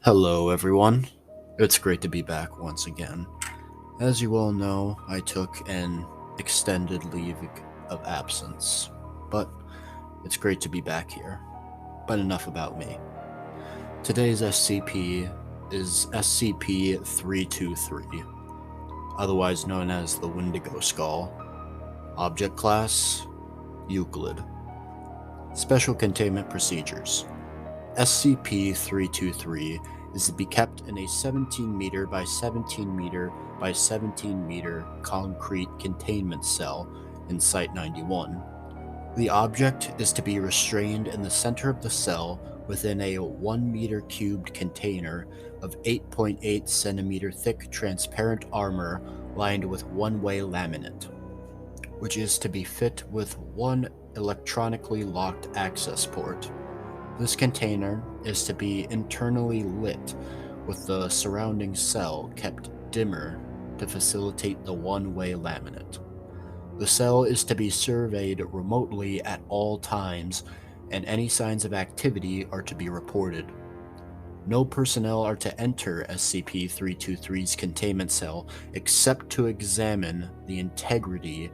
Hello, everyone. It's great to be back once again. As you all know, I took an extended leave of absence, but it's great to be back here. But enough about me. Today's SCP is SCP-323, otherwise known as the Wendigo Skull. Object Class: Euclid. Special Containment Procedures. SCP-323 is to be kept in a 17 meter by 17 meter by 17 meter concrete containment cell in Site-91. The object is to be restrained in the center of the cell within a 1 meter cubed container of 8.8 centimeter thick transparent armor lined with one-way laminate, which is to be fit with one electronically locked access port. This container is to be internally lit, with the surrounding cell kept dimmer to facilitate the one-way laminate. The cell is to be surveyed remotely at all times, and any signs of activity are to be reported. No personnel are to enter SCP-323's containment cell except to examine the integrity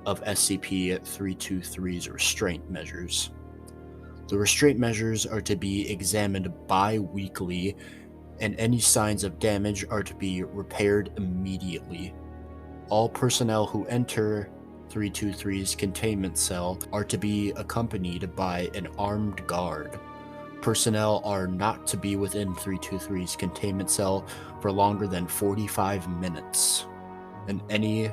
of SCP-323's restraint measures. The restraint measures are to be examined bi-weekly, and any signs of damage are to be repaired immediately. All personnel who enter 323's containment cell are to be accompanied by an armed guard. Personnel are not to be within 323's containment cell for longer than 45 minutes, and any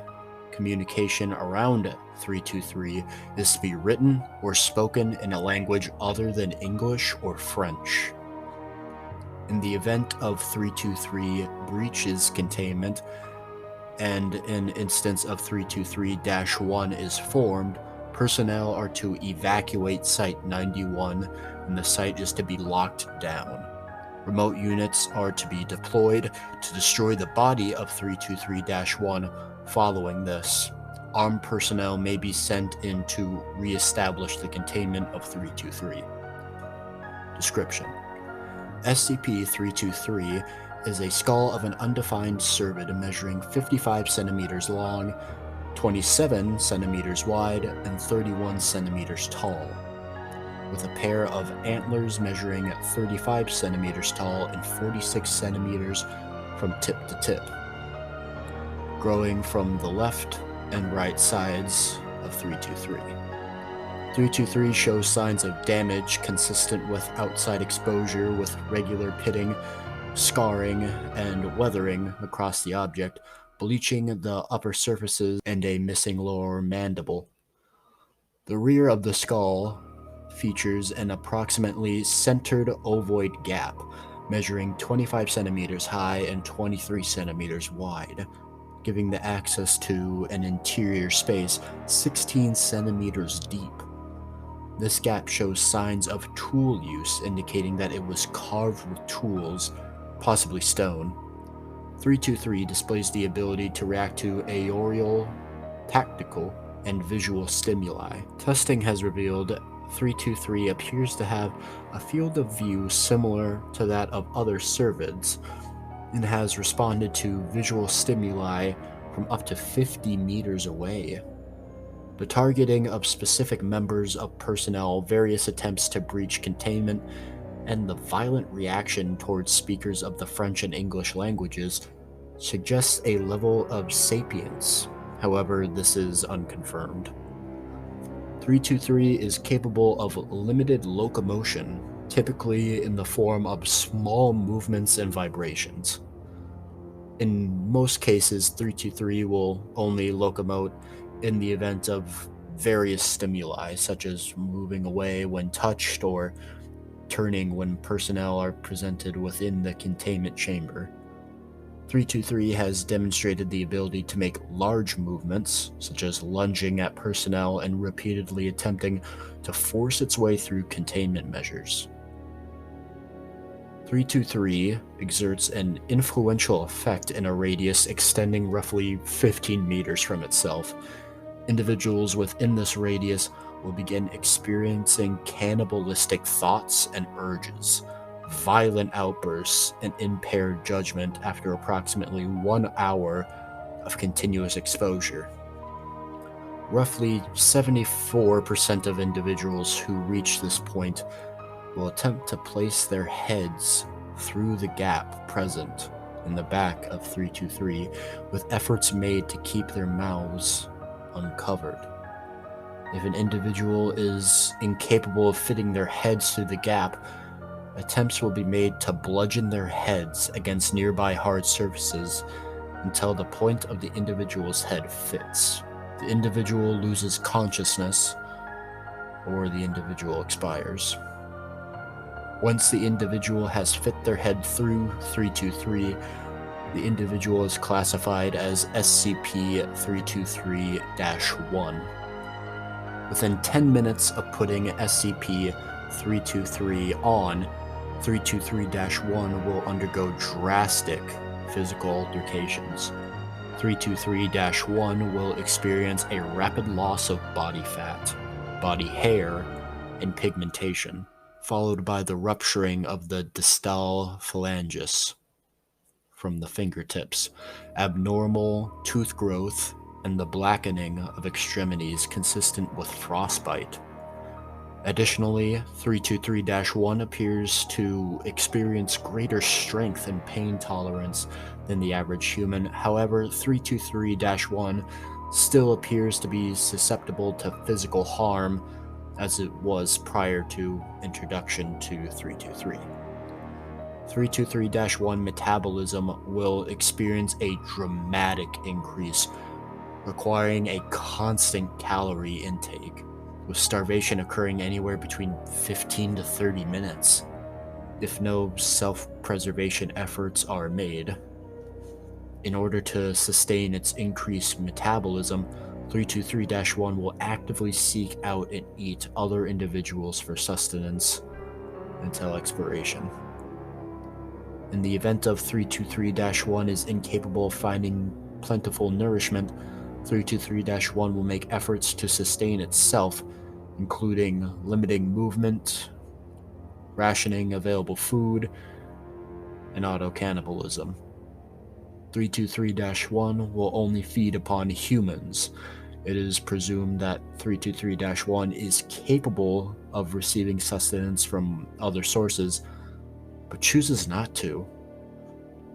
communication around 323 is to be written or spoken in a language other than English or French. In the event of 323 breaches containment, and an instance of 323-1 is formed, personnel are to evacuate Site-91, and the site is to be locked down. Remote units are to be deployed to destroy the body of 323-1. Following this, armed personnel may be sent in to re-establish the containment of 323. Description: SCP-323 is a skull of an undefined cervid measuring 55 centimeters long, 27 centimeters wide, and 31 centimeters tall, with a pair of antlers measuring 35 centimeters tall and 46 centimeters from tip to tip, growing from the left and right sides of 323. 323 shows signs of damage consistent with outside exposure, with regular pitting, scarring, and weathering across the object, bleaching the upper surfaces, and a missing lower mandible. The rear of the skull features an approximately centered ovoid gap, measuring 25 centimeters high and 23 centimeters wide, giving the access to an interior space 16 centimeters deep. This gap shows signs of tool use, indicating that it was carved with tools, possibly stone. 323 displays the ability to react to aerial, tactical, and visual stimuli. Testing has revealed 323 appears to have a field of view similar to that of other cervids, and has responded to visual stimuli from up to 50 meters away. The targeting of specific members of personnel, various attempts to breach containment, and the violent reaction towards speakers of the French and English languages suggests a level of sapience. However, this is unconfirmed. 323 is capable of limited locomotion, typically in the form of small movements and vibrations. In most cases, 323 will only locomote in the event of various stimuli, such as moving away when touched or turning when personnel are presented within the containment chamber. 323 has demonstrated the ability to make large movements, such as lunging at personnel and repeatedly attempting to force its way through containment measures. 323 exerts an influential effect in a radius extending roughly 15 meters from itself. Individuals within this radius will begin experiencing cannibalistic thoughts and urges, violent outbursts, and impaired judgment after approximately 1 hour of continuous exposure. Roughly 74% of individuals who reach this point will attempt to place their heads through the gap present in the back of 323, with efforts made to keep their mouths uncovered. If an individual is incapable of fitting their heads through the gap, attempts will be made to bludgeon their heads against nearby hard surfaces until the point of the individual's head fits. The individual loses consciousness, or the individual expires. Once the individual has fit their head through 323, the individual is classified as SCP-323-1. Within 10 minutes of putting SCP-323 on, 323-1 will undergo drastic physical altercations. 323-1 will experience a rapid loss of body fat, body hair, and pigmentation, followed by the rupturing of the distal phalanges from the fingertips, abnormal tooth growth, and the blackening of extremities consistent with frostbite. Additionally, 323-1 appears to experience greater strength and pain tolerance than the average human. However, 323-1 still appears to be susceptible to physical harm as it was prior to introduction to 323. 323-1 metabolism will experience a dramatic increase, requiring a constant calorie intake, with starvation occurring anywhere between 15 to 30 minutes, if no self-preservation efforts are made. In order to sustain its increased metabolism, 323-1 will actively seek out and eat other individuals for sustenance until expiration. In the event of 323-1 is incapable of finding plentiful nourishment, 323-1 will make efforts to sustain itself, including limiting movement, rationing available food, and auto-cannibalism. 323-1 will only feed upon humans. It is presumed that 323-1 is capable of receiving sustenance from other sources, but chooses not to,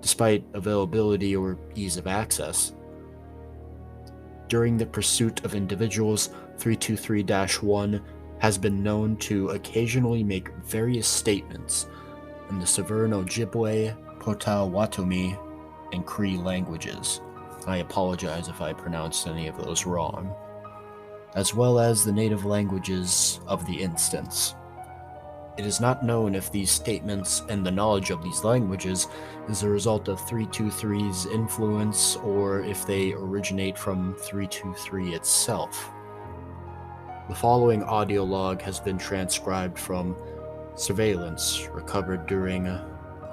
despite availability or ease of access. During the pursuit of individuals, 323-1 has been known to occasionally make various statements in the Severno-Ojibwe, Potawatomi, and Cree languages. I apologize if I pronounced any of those wrong, as well as the native languages of the instance. It is not known if these statements and the knowledge of these languages is a result of 323's influence or if they originate from 323 itself. The following audio log has been transcribed from surveillance recovered during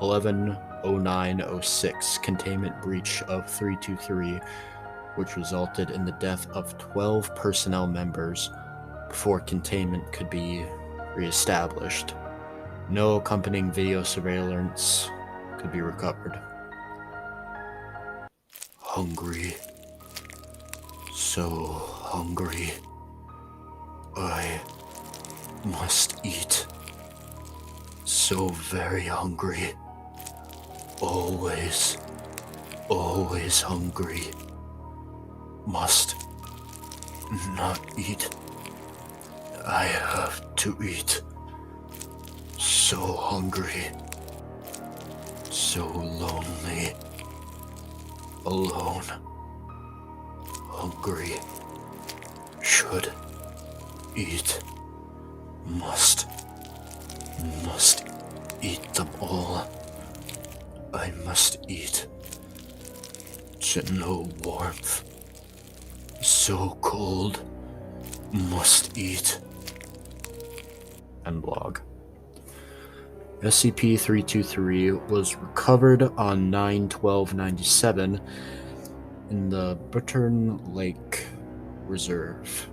11/09/06 containment breach of 323, which resulted in the death of 12 personnel members before containment could be reestablished. No accompanying video surveillance could be recovered. Hungry. So hungry. I must eat. So very hungry. Always hungry. Must not eat. I have to eat. So hungry. So lonely. Alone. Hungry. Should eat. Must eat them all. I must eat. To no warmth. So cold. Must eat. End log. SCP-323 was recovered on 9/12/97 in the Bittern Lake Reserve,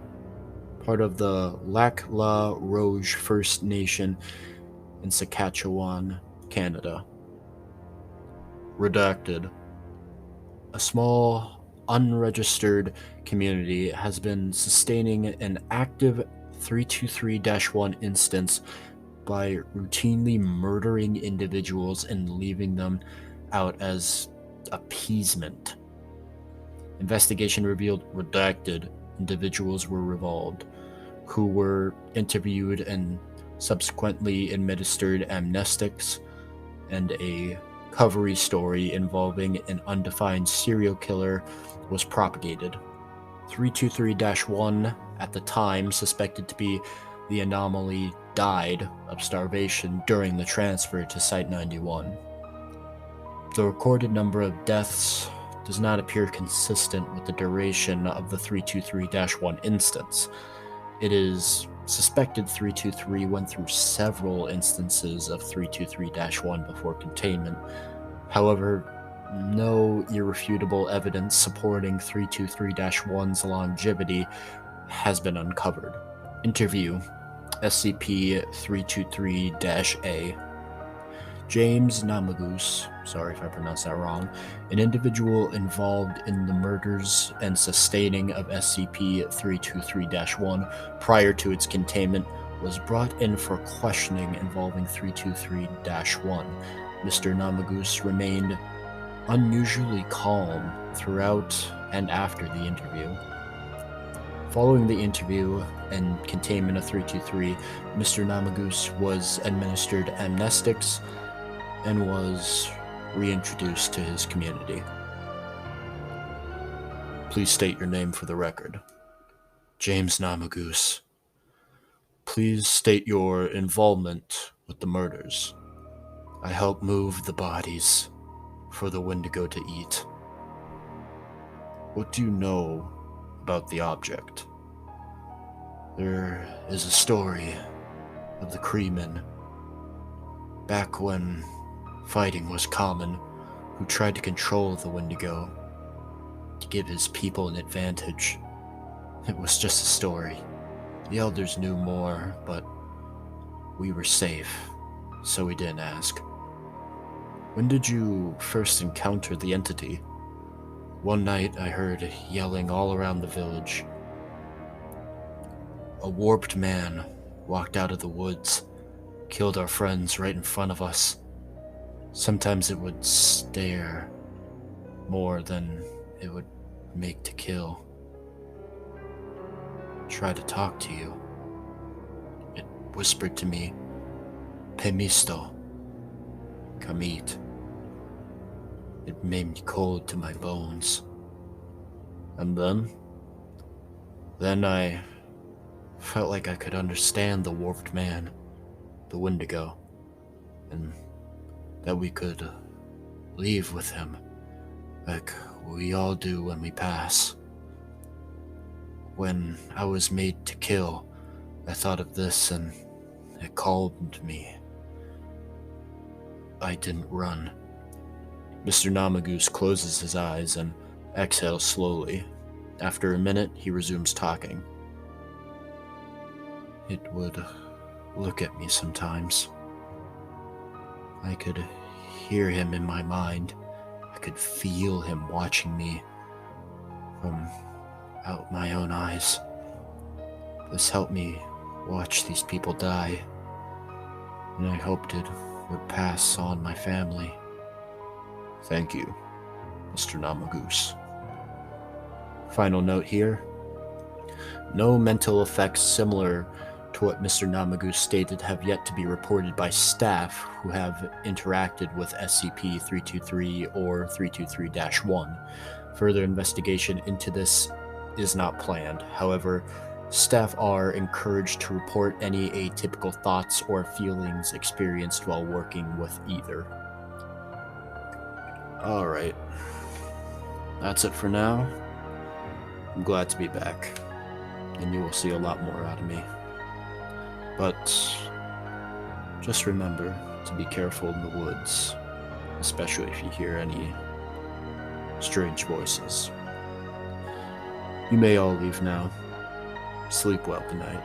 part of the Lac La Roge First Nation in Saskatchewan, Canada. Redacted. A small, unregistered community has been sustaining an active 323-1 instance by routinely murdering individuals and leaving them out as appeasement. Investigation revealed redacted individuals were involved, who were interviewed and subsequently administered amnestics, and a covery story involving an undefined serial killer was propagated. 323-1 at the time, suspected to be the anomaly, died of starvation during the transfer to Site-91. The recorded number of deaths does not appear consistent with the duration of the 323-1 instance. It is suspected 323 went through several instances of 323-1 before containment. However, no irrefutable evidence supporting 323-1's longevity has been uncovered. Interview SCP-323-A. James Namagus, sorry if I pronounced that wrong, an individual involved in the murders and sustaining of SCP-323-1 prior to its containment, was brought in for questioning involving 323-1. Mr. Namagus remained unusually calm throughout and after the interview. Following the interview and containment of 323, Mr. Namagus was administered amnestics and was reintroduced to his community. Please state your name for the record. James Namagus. Please state your involvement with the murders. I helped move the bodies for the Wendigo to eat. What do you know about the object? There is a story of the Kreeman, back when fighting was common, who tried to control the Wendigo to give his people an advantage. It was just a story. The elders knew more, but we were safe, so we didn't ask. When did you first encounter the entity? One night I heard yelling all around the village. A warped man walked out of the woods, killed our friends right in front of us. Sometimes it would stare more than it would make to kill. Try to talk to you. It whispered to me, Pemisto, come eat. It made me cold to my bones. And then I felt like I could understand the warped man, the Wendigo, and that we could leave with him, like we all do when we pass. When I was made to kill, I thought of this and it calmed me. I didn't run. Mr. Namagus closes his eyes and exhales slowly. After a minute, he resumes talking. It would look at me sometimes. I could hear him in my mind. I could feel him watching me from out my own eyes. This helped me watch these people die, and I hoped it would pass on my family. Thank you, Mr. Namagus. Final note here. No mental effects similar to what Mr. Namagus stated have yet to be reported by staff who have interacted with SCP-323 or 323-1. Further investigation into this is not planned. However, staff are encouraged to report any atypical thoughts or feelings experienced while working with either. Alright. That's it for now. I'm glad to be back, and you will see a lot more out of me. But just remember to be careful in the woods, especially if you hear any strange voices. You may all leave now. Sleep well tonight.